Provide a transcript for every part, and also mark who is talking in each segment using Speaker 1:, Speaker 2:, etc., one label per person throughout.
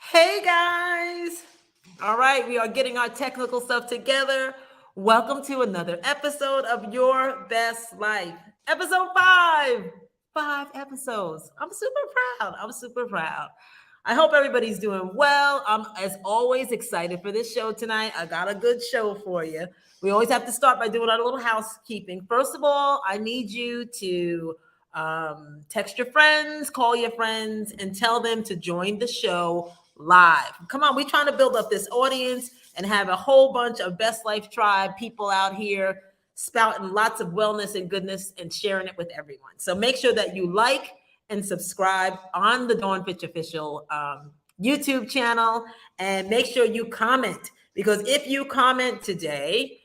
Speaker 1: Hey guys! All right, we are getting our technical stuff together. Welcome to another episode of Your Best Life. Episode 5. 5 episodes. I'm super proud. I'm super proud. I hope everybody's doing well. I'm, as always, excited for this show tonight. I got a good show for you. We always have to start by doing our little housekeeping. First of all, I need you to text your friends, call your friends, and tell them to join the show live. Come on, we're trying to build up this audience and have a whole bunch of Best Life Tribe people out here spouting lots of wellness and goodness and sharing it with everyone. So make sure that you like and subscribe on the Dawn Fitch Official YouTube channel, and make sure you comment, because if you comment today,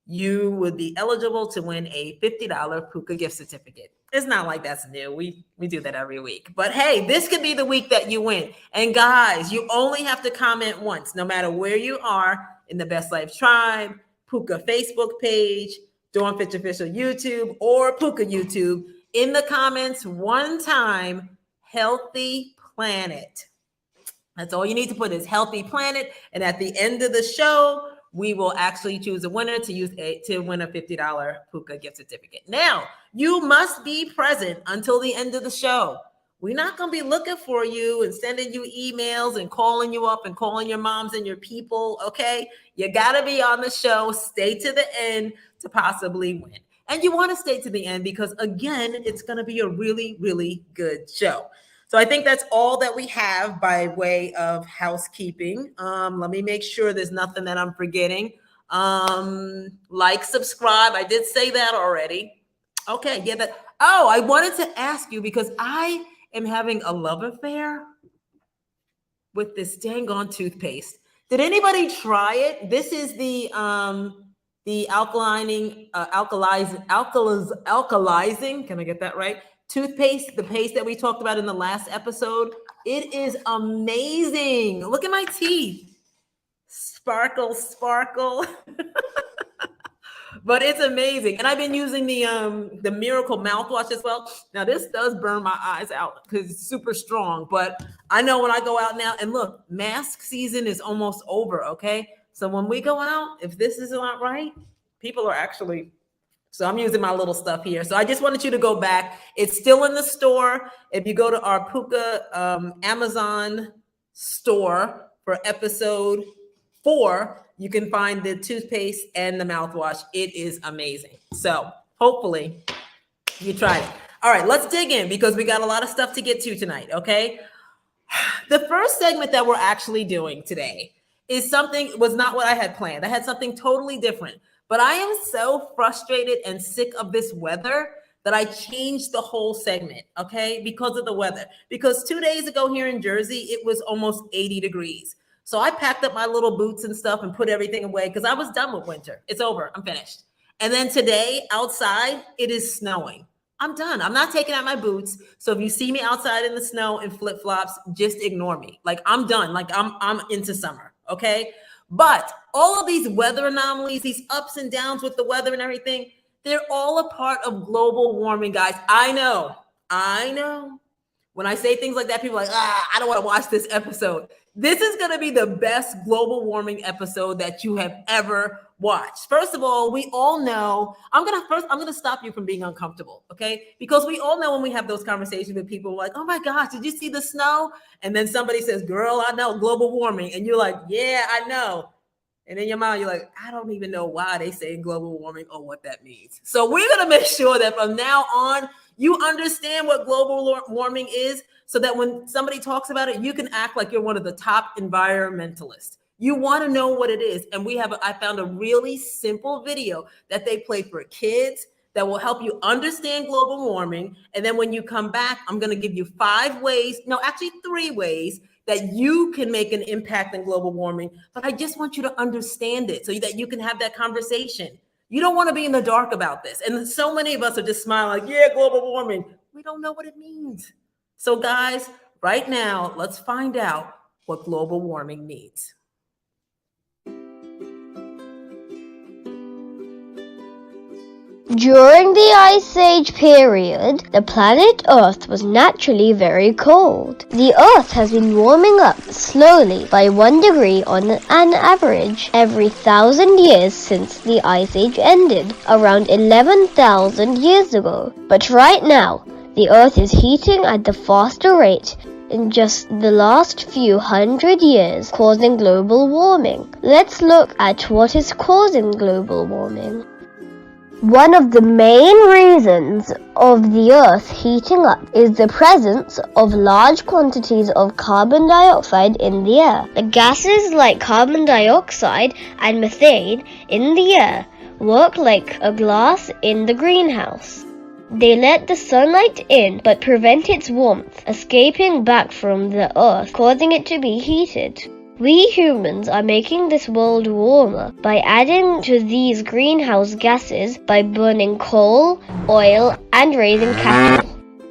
Speaker 1: you would be eligible to win a $50 Pooka gift certificate. It's not like that's new. We do that every week. But hey, this could be the week that you win. And guys, you only have to comment once, no matter where you are in the Best Life Tribe, Pooka Facebook page, Dawn Fitch Official YouTube, or Pooka YouTube. In the comments one time, Healthy Planet. That's all you need to put is Healthy Planet. And at the end of the show, we will actually choose a winner to win a $50 Pooka gift certificate. Now, you must be present until the end of the show. We're not going to be looking for you and sending you emails and calling you up and calling your moms and your people, okay? You got to be on the show. Stay to the end to possibly win. And you want to stay to the end because, again, it's going to be a really, really good show. So I think that's all that we have by way of housekeeping. Let me make sure there's nothing that I'm forgetting. Like, subscribe. I did say that already. Okay, yeah. I wanted to ask you, because I am having a love affair with this dang on toothpaste. Did anybody try it? This is the alkalizing. Can I get that right? Toothpaste, the paste that we talked about in the last episode. It is amazing. Look at my teeth. Sparkle, sparkle. But it's amazing. And I've been using the Miracle mouthwash as well. Now, this does burn my eyes out because it's super strong. But I know when I go out now, and look, mask season is almost over, okay? So when we go out, if this is not right, people are actually... So I'm using my little stuff here. So I just wanted you to go back. It's still in the store. If you go to our Pooka Amazon store for episode 4, you can find the toothpaste and the mouthwash. It is amazing. So hopefully you tried it. All right, let's dig in, because we got a lot of stuff to get to tonight, okay? The first segment that we're actually doing today was not what I had planned. I had something totally different. But I am so frustrated and sick of this weather that I changed the whole segment, okay, because of the weather. Because 2 days ago here in Jersey, it was almost 80 degrees. So I packed up my little boots and stuff and put everything away because I was done with winter. It's over. I'm finished. And then today, outside, it is snowing. I'm done. I'm not taking out my boots. So if you see me outside in the snow in flip-flops, just ignore me. Like, I'm done. Like, I'm into summer, okay? But all of these weather anomalies, these ups and downs with the weather and everything, they're all a part of global warming, guys. I know. When I say things like that, people are like, I don't want to watch this episode. This is going to be the best global warming episode that you have ever watched. First of all, we all know, I'm going to stop you from being uncomfortable, okay? Because we all know when we have those conversations with people like, oh my gosh, did you see the snow? And then somebody says, girl, I know global warming. And you're like, yeah, I know. And in your mind, you're like, I don't even know why they say global warming or what that means. So we're going to make sure that from now on, you understand what global warming is, so that when somebody talks about it, you can act like you're one of the top environmentalists. You want to know what it is. And I found a really simple video that they play for kids that will help you understand global warming. And then when you come back, I'm going to give you 3 ways that you can make an impact in global warming. But I just want you to understand it so that you can have that conversation. You don't want to be in the dark about this. And so many of us are just smiling like, yeah, global warming. We don't know what it means. So guys, right now, let's find out what global warming means.
Speaker 2: During the Ice Age period, the planet Earth was naturally very cold. The Earth has been warming up slowly by 1 degree on an average every 1,000 years since the Ice Age ended, around 11,000 years ago. But right now, the Earth is heating at the faster rate in just the last few hundred years, causing global warming. Let's look at what is causing global warming. One of the main reasons of the Earth heating up is the presence of large quantities of carbon dioxide in the air. The gases like carbon dioxide and methane in the air work like a glass in the greenhouse. They let the sunlight in but prevent its warmth escaping back from the Earth, causing it to be heated. We humans are making this world warmer by adding to these greenhouse gases by burning coal, oil, and raising cattle.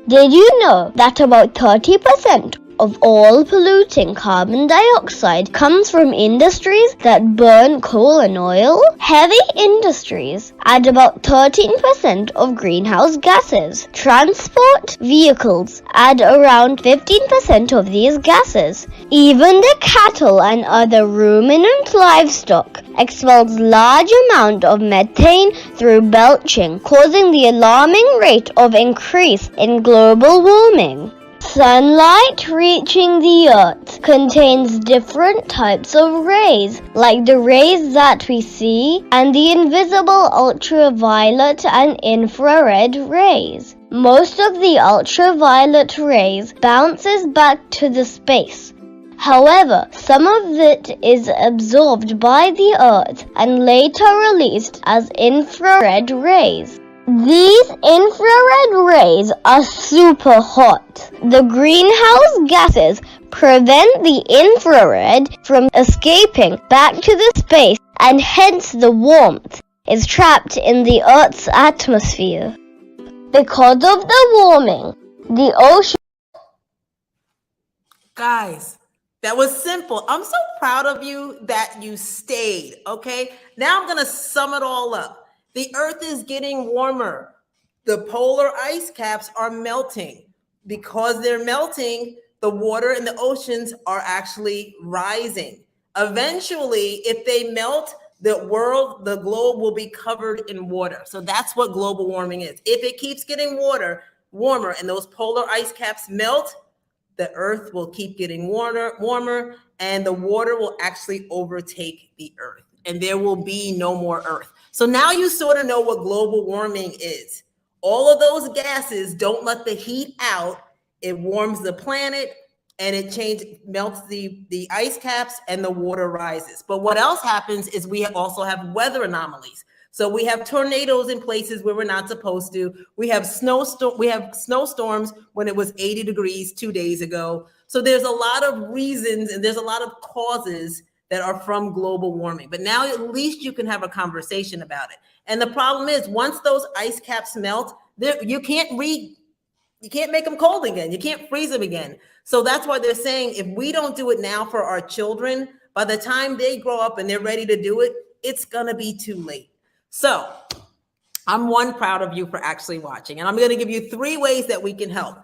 Speaker 2: Did you know that about 30% of all polluting carbon dioxide comes from industries that burn coal and oil? Heavy industries add about 13% of greenhouse gases. Transport vehicles add around 15% of these gases. Even the cattle and other ruminant livestock expels large amount of methane through belching, causing the alarming rate of increase in global warming. Sunlight reaching the Earth contains different types of rays, like the rays that we see and the invisible ultraviolet and infrared rays. Most of the ultraviolet rays bounces back to the space. However, some of it is absorbed by the Earth and later released as infrared rays. These infrared rays are super hot. The greenhouse gases prevent the infrared from escaping back to the space, and hence the warmth is trapped in the Earth's atmosphere. Because of the warming, the ocean...
Speaker 1: Guys, that was simple. I'm so proud of you that you stayed, okay? Now I'm going to sum it all up. The Earth is getting warmer. The polar ice caps are melting. Because they're melting, the water in the oceans are actually rising. Eventually, if they melt, the globe will be covered in water. So that's what global warming is. If it keeps getting warmer, and those polar ice caps melt, the Earth will keep getting warmer, and the water will actually overtake the Earth, and there will be no more Earth. So now you sort of know what global warming is. All of those gases don't let the heat out. It warms the planet, and it melts the ice caps, and the water rises. But what else happens is we also have weather anomalies. So we have tornadoes in places where we're not supposed to. We have snowstorms when it was 80 degrees 2 days ago. So there's a lot of reasons, and there's a lot of causes that are from global warming. But now at least you can have a conversation about it. And the problem is, once those ice caps melt, you can't make them cold again. You can't freeze them again. So that's why they're saying if we don't do it now for our children, by the time they grow up and they're ready to do it, it's gonna be too late. So I'm proud of you for actually watching. And I'm gonna give you 3 ways that we can help.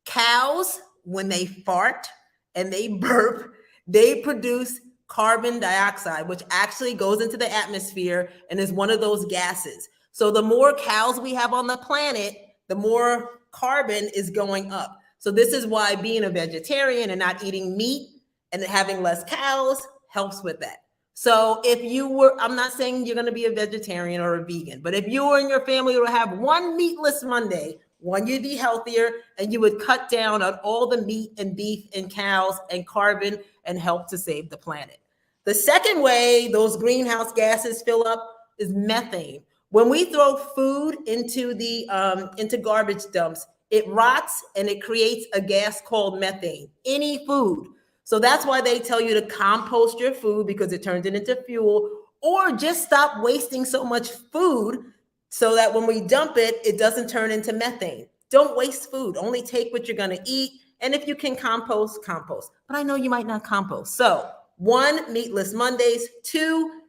Speaker 1: Cows, when they fart and they burp, they produce carbon dioxide, which actually goes into the atmosphere and is one of those gases. So the more cows we have on the planet, the more carbon is going up. So this is why being a vegetarian and not eating meat and having less cows helps with that. So I'm not saying you're going to be a vegetarian or a vegan, but if you and your family would have one meatless Monday, you'd be healthier, and you would cut down on all the meat and beef and cows and carbon and help to save the planet. The second way those greenhouse gases fill up is methane. When we throw food into garbage dumps, it rots and it creates a gas called methane. Any food. So that's why they tell you to compost your food, because it turns it into fuel, or just stop wasting so much food so that when we dump it, it doesn't turn into methane. Don't waste food. Only take what you're going to eat. And if you can compost. But I know you might not compost. So 1, meatless Mondays. 2,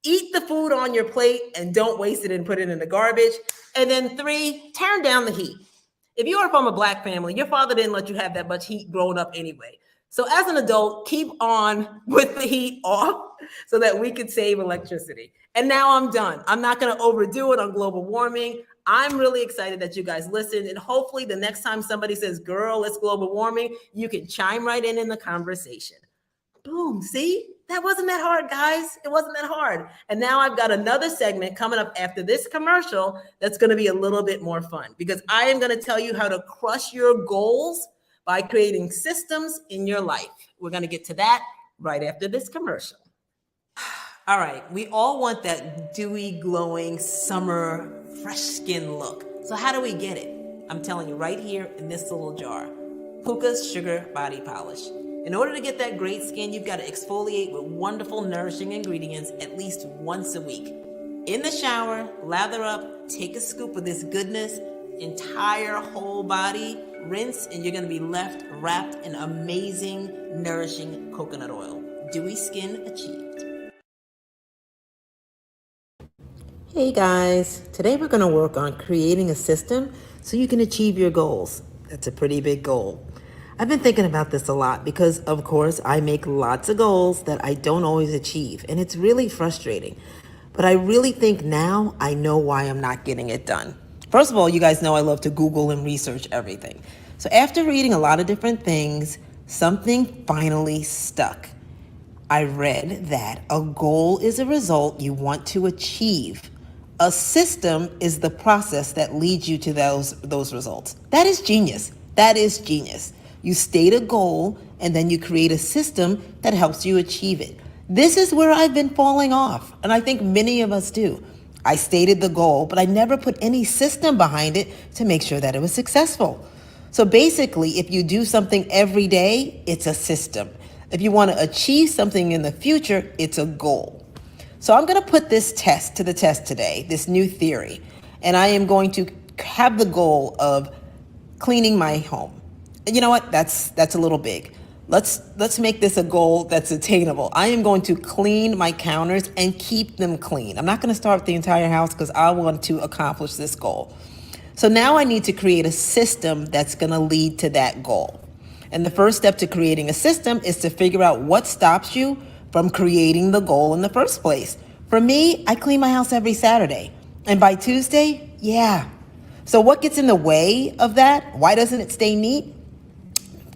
Speaker 1: Eat the food on your plate and don't waste it and put it in the garbage. And then 3, turn down the heat. If you are from a Black family, your father didn't let you have that much heat growing up anyway. So as an adult, keep on with the heat off so that we could save electricity. And now I'm done. I'm not going to overdo it on global warming. I'm really excited that you guys listened. And hopefully the next time somebody says, girl, it's global warming, you can chime right in the conversation. Boom. See, that wasn't that hard, guys. It wasn't that hard. And now I've got another segment coming up after this commercial that's going to be a little bit more fun, because I am going to tell you how to crush your goals by creating systems in your life. We're going to get to that right after this commercial. All right. We all want that dewy, glowing, summer, fresh skin look. So how do we get it? I'm telling you right here in this little jar. Pooka's Sugar Body Polish. In order to get that great skin, you've got to exfoliate with wonderful, nourishing ingredients at least once a week. In the shower, lather up, take a scoop of this goodness, entire whole body, rinse, and you're going to be left wrapped in amazing, nourishing coconut oil. Dewy skin achieved. Hey guys, today we're going to work on creating a system so you can achieve your goals. That's a pretty big goal. I've been thinking about this a lot because, of course, I make lots of goals that I don't always achieve, and it's really frustrating. But I really think now I know why I'm not getting it done. First of all, you guys know I love to Google and research everything. So after reading a lot of different things, something finally stuck. I read that a goal is a result you want to achieve. A system is the process that leads you to those results. That is genius. That is genius. You state a goal and then you create a system that helps you achieve it. This is where I've been falling off, and I think many of us do. I stated the goal, but I never put any system behind it to make sure that it was successful. So basically, if you do something every day, it's a system. If you want to achieve something in the future, it's a goal. So I'm going to put this test to the test today, this new theory, and I am going to have the goal of cleaning my home. You know what? That's a little big. Let's make this a goal that's attainable. I am going to clean my counters and keep them clean. I'm not going to start the entire house because I want to accomplish this goal. So now I need to create a system that's going to lead to that goal. And the first step to creating a system is to figure out what stops you from creating the goal in the first place. For me, I clean my house every Saturday. And by Tuesday, yeah. So what gets in the way of that? Why doesn't it stay neat?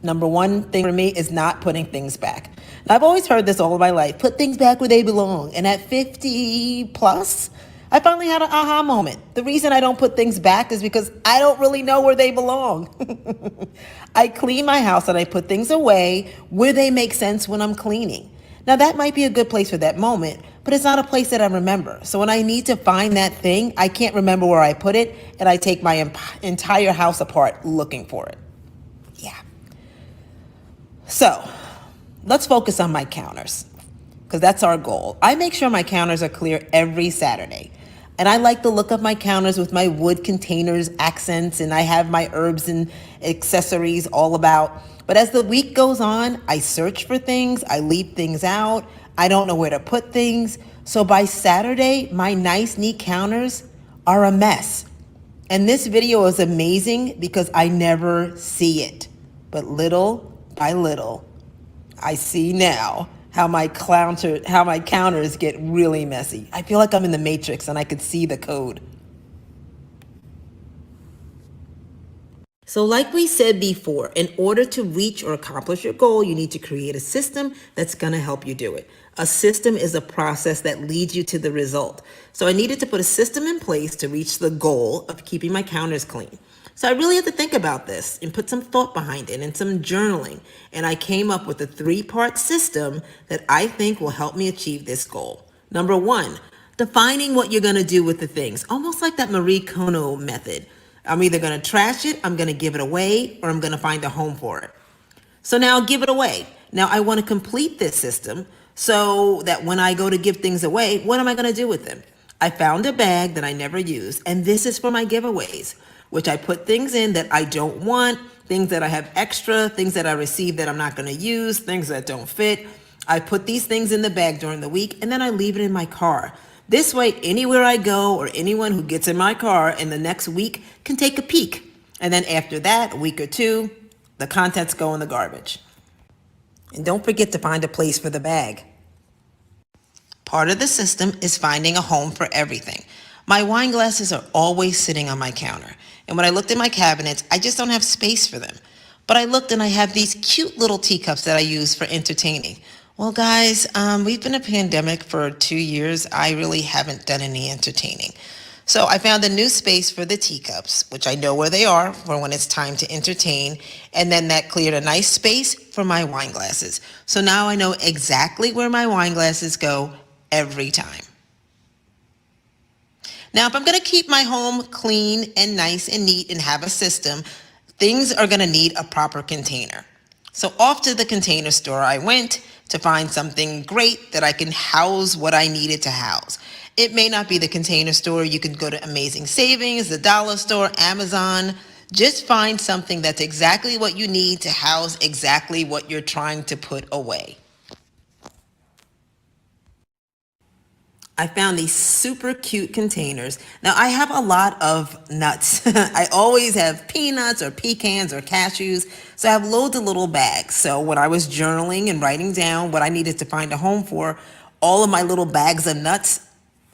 Speaker 1: Number one thing for me is not putting things back. And I've always heard this all of my life, put things back where they belong. And at 50 plus, I finally had an aha moment. The reason I don't put things back is because I don't really know where they belong. I clean my house and I put things away where they make sense when I'm cleaning. Now that might be a good place for that moment, but it's not a place that I remember. So when I need to find that thing, I can't remember where I put it, and I take my entire house apart looking for it. Yeah. So let's focus on my counters, because that's our goal. I make sure my counters are clear every Saturday. And I like the look of my counters with my wood containers, accents, and I have my herbs and accessories all about. But as the week goes on, I search for things, I leave things out, I don't know where to put things. So by Saturday, my nice, neat counters are a mess. And this video is amazing because I never see it. But little by little, I see now how my counters get really messy. I feel like I'm in the Matrix and I could see the code. So like we said before, in order to reach or accomplish your goal, you need to create a system that's going to help you do it. A system is a process that leads you to the result. So I needed to put a system in place to reach the goal of keeping my counters clean. So I really had to think about this and put some thought behind it and some journaling. And I came up with a 3-part system that I think will help me achieve this goal. Number 1, defining what you're going to do with the things, almost like that Marie Kondo method. I'm either going to trash it, I'm going to give it away, or I'm going to find a home for it. So now give it away. Now I want to complete this system so that when I go to give things away, what am I going to do with them? I found a bag that I never used, and this is for my giveaways, which I put things in that I don't want, things that I have extra, things that I receive that I'm not going to use, things that don't fit. I put these things in the bag during the week and then I leave it in my car. This way, anywhere I go or anyone who gets in my car in the next week can take a peek. And then after that, a week or two, the contents go in the garbage. And don't forget to find a place for the bag. Part of the system is finding a home for everything. My wine glasses are always sitting on my counter. And when I looked in my cabinets, I just don't have space for them. But I looked and I have these cute little teacups that I use for entertaining. Well, guys, we've been in a pandemic for 2 years. I really haven't done any entertaining. So I found a new space for the teacups, which I know where they are for when it's time to entertain. And then that cleared a nice space for my wine glasses. So now I know exactly where my wine glasses go every time. Now, if I'm going to keep my home clean and nice and neat and have a system, things are going to need a proper container. So off to the container store I went to find something great that I can house what I needed to house. It may not be the container store. You can go to Amazing Savings, the dollar store, Amazon. Just find something that's exactly what you need to house exactly what you're trying to put away. I found these super cute containers. Now I have a lot of nuts. I always have peanuts or pecans or cashews. So I have loads of little bags. So when I was journaling and writing down what I needed to find a home for, all of my little bags of nuts,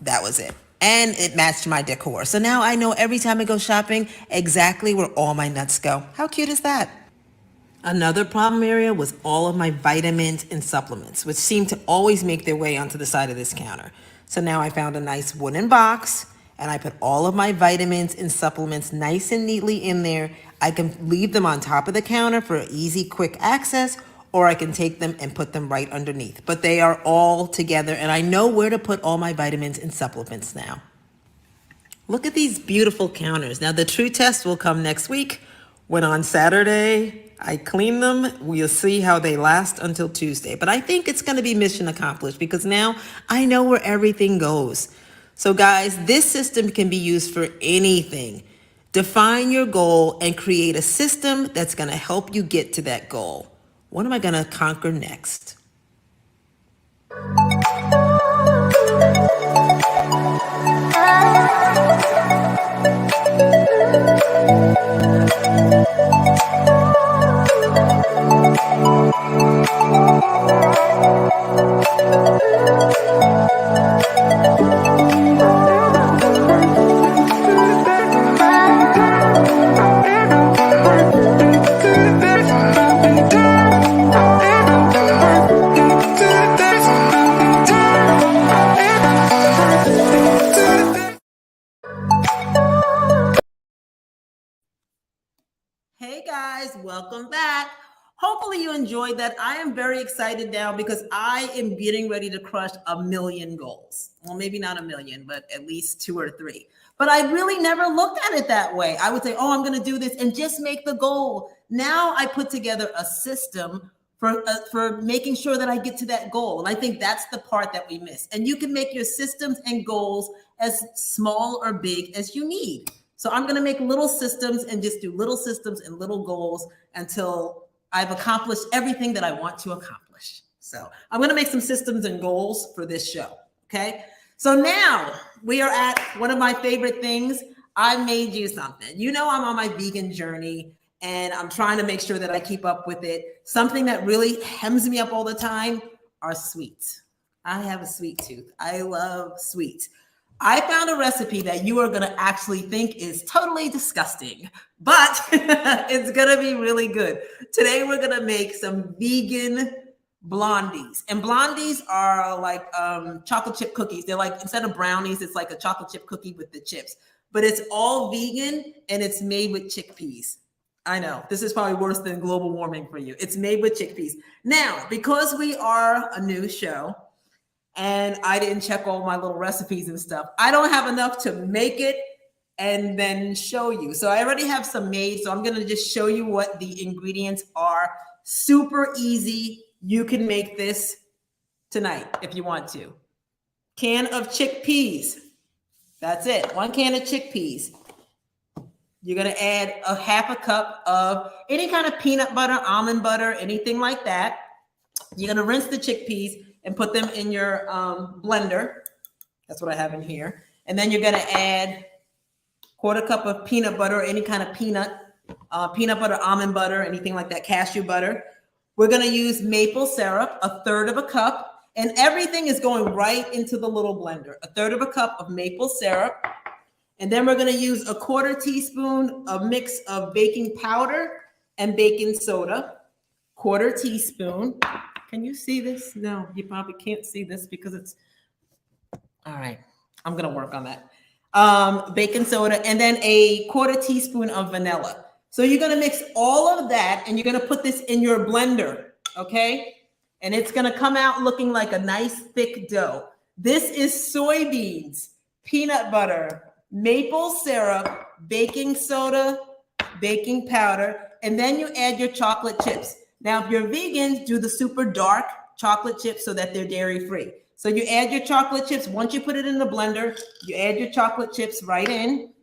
Speaker 1: that was it. And it matched my decor. So now I know every time I go shopping exactly where all my nuts go. How cute is that? Another problem area was all of my vitamins and supplements, which seem to always make their way onto the side of this counter. So now I found a nice wooden box and I put all of my vitamins and supplements nice and neatly in there. I can leave them on top of the counter for easy, quick access, or I can take them and put them right underneath. But they are all together and I know where to put all my vitamins and supplements now. Look at these beautiful counters. Now the true test will come next week when on Saturday I clean them. We'll see how they last until Tuesday. But I think it's going to be mission accomplished because now I know where everything goes. So guys, this system can be used for anything. Define your goal and create a system that's going to help you get to that goal. What am I going to conquer next? Hey guys, welcome back. Hopefully you enjoyed that. I am very excited now because I am getting ready to crush 1 million goals. Well, maybe not 1 million, but at least 2 or 3. But I really never looked at it that way. I would say, oh, I'm going to do this and just make the goal. Now I put together a system for making sure that I get to that goal. And I think that's the part that we miss. And you can make your systems and goals as small or big as you need. So I'm going to make little systems and just do little systems and little goals until I've accomplished everything that I want to accomplish. So I'm going to make some systems and goals for this show. Okay. So now we are at one of my favorite things. I made you something. You know, I'm on my vegan journey and I'm trying to make sure that I keep up with it. Something that really hems me up all the time are sweets. I have a sweet tooth. I love sweets. I found a recipe that you are going to actually think is totally disgusting, but it's going to be really good. Today, we're going to make some vegan blondies. And blondies are like chocolate chip cookies. They're like, instead of brownies, it's like a chocolate chip cookie with the chips. But it's all vegan and it's made with chickpeas. I know, this is probably worse than global warming for you. It's made with chickpeas. Now, because we are a new show, and I didn't check all my little recipes and stuff, I don't have enough to make it and then show you. So I already have some made. So I'm going to just show you what the ingredients are. Super easy. You can make this tonight if you want to. Can of chickpeas. That's it. 1 can of chickpeas. You're going to add a 1/2 cup of any kind of peanut butter, almond butter, anything like that. You're gonna rinse the chickpeas and put them in your blender. That's what I have in here. And then you're gonna add 1/4 cup of peanut butter, or any kind of peanut butter, almond butter, anything like that, cashew butter. We're gonna use maple syrup, 1/3 cup, and everything is going right into the little blender. 1/3 cup of maple syrup. And then we're gonna use 1/4 teaspoon of mix of baking powder and baking soda. 1/4 teaspoon. Can you see this? No, you probably can't see this because it's, all right, I'm gonna work on that. Baking soda, and then 1/4 teaspoon of vanilla. So you're gonna mix all of that and you're gonna put this in your blender, okay? And it's gonna come out looking like a nice thick dough. This is soybeans, peanut butter, maple syrup, baking soda, baking powder, and then you add your chocolate chips. Now, if you're vegan, do the super dark chocolate chips so that they're dairy free. So you add your chocolate chips. Once you put it in the blender, you add your chocolate chips right in.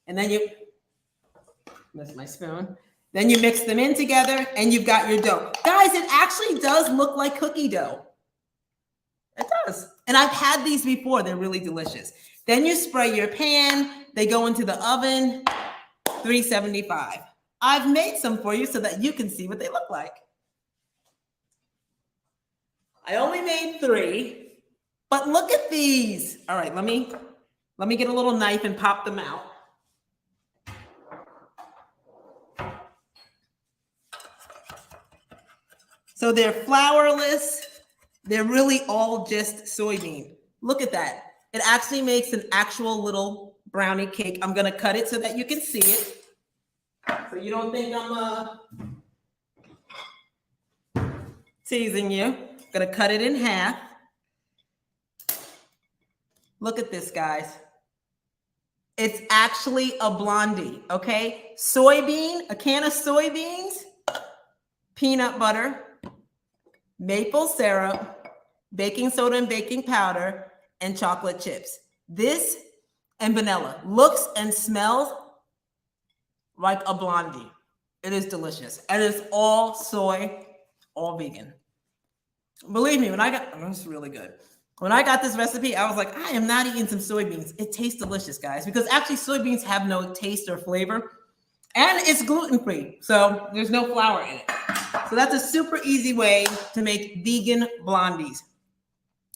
Speaker 1: And then you, that's my spoon. Then you mix them in together and you've got your dough. Guys, it actually does look like cookie dough. It does. And I've had these before. They're really delicious. Then you spray your pan. They go into the oven, 375. I've made some for you so that you can see what they look like. I only made 3, but look at these. All right, let me get a little knife and pop them out. So they're flourless. They're really all just soybean. Look at that. It actually makes an actual little brownie cake. I'm gonna cut it so that you can see it. So you don't think I'm teasing you. I'm gonna cut it in half. Look at this, guys. It's actually a blondie, okay? Soybean, a can of soybeans, peanut butter, maple syrup, baking soda and baking powder, and chocolate chips. This and vanilla looks and smells like a blondie. It is delicious. And it's all soy, all vegan. Believe me, it's really good. When I got this recipe, I was like, I am not eating some soybeans. It tastes delicious, guys, because actually soybeans have no taste or flavor, and it's gluten-free, so there's no flour in it. So that's a super easy way to make vegan blondies.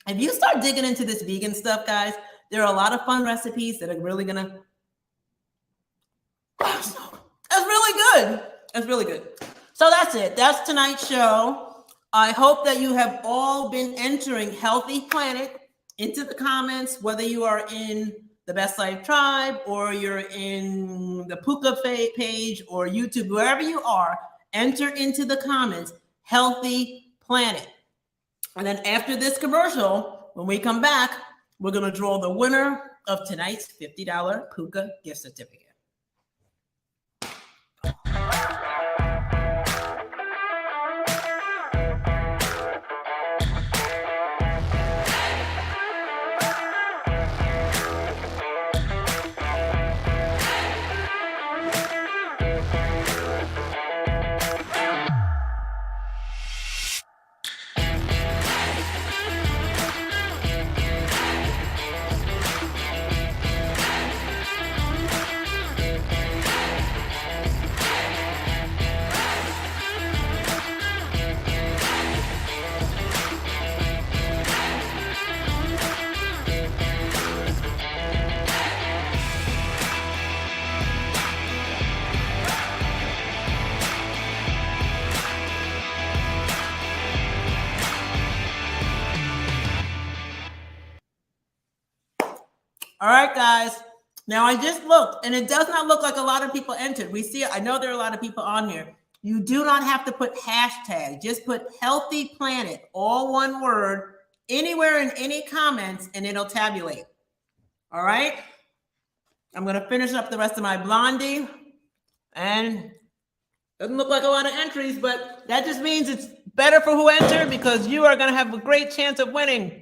Speaker 1: If you start digging into this vegan stuff, guys, there are a lot of fun recipes that are really gonna, that's really good. That's really good. So that's it. That's tonight's show. I hope that you have all been entering Healthy Planet into the comments, whether you are in the Best Life Tribe or you're in the Pooka page or YouTube, wherever you are, enter into the comments, Healthy Planet. And then after this commercial, when we come back, we're going to draw the winner of tonight's $50 Pooka gift certificate. All right, guys. Now I just looked, and it does not look like a lot of people entered. We see, I know there are a lot of people on here. You do not have to put hashtag. Just put Healthy Planet, all one word, anywhere in any comments, and it'll tabulate. All right. I'm going to finish up the rest of my blondie, and doesn't look like a lot of entries, but that just means it's better for who entered, because you are going to have a great chance of winning.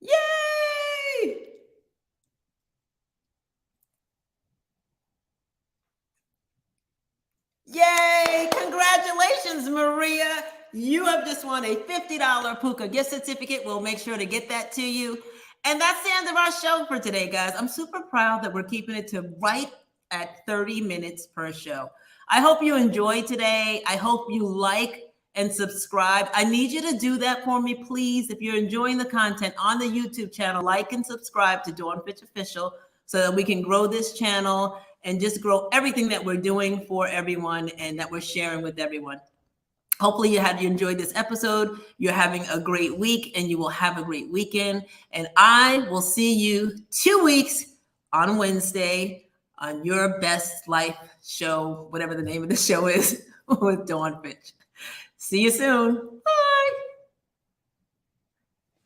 Speaker 1: Yay! Yay! Congratulations, Maria. You have just won a $50 Pooka gift certificate. We'll make sure to get that to you. And that's the end of our show for today, guys. I'm super proud that we're keeping it to right at 30 minutes per show. I hope you enjoyed today. I hope you like and subscribe. I need you to do that for me, please. If you're enjoying the content on the YouTube channel, like and subscribe to Dawn Fitch Official so that we can grow this channel and just grow everything that we're doing for everyone and that we're sharing with everyone. Hopefully you enjoyed this episode. You're having a great week and you will have a great weekend. And I will see you 2 weeks on Wednesday on Your Best Life show, whatever the name of the show is, with Dawn Fitch. See you soon.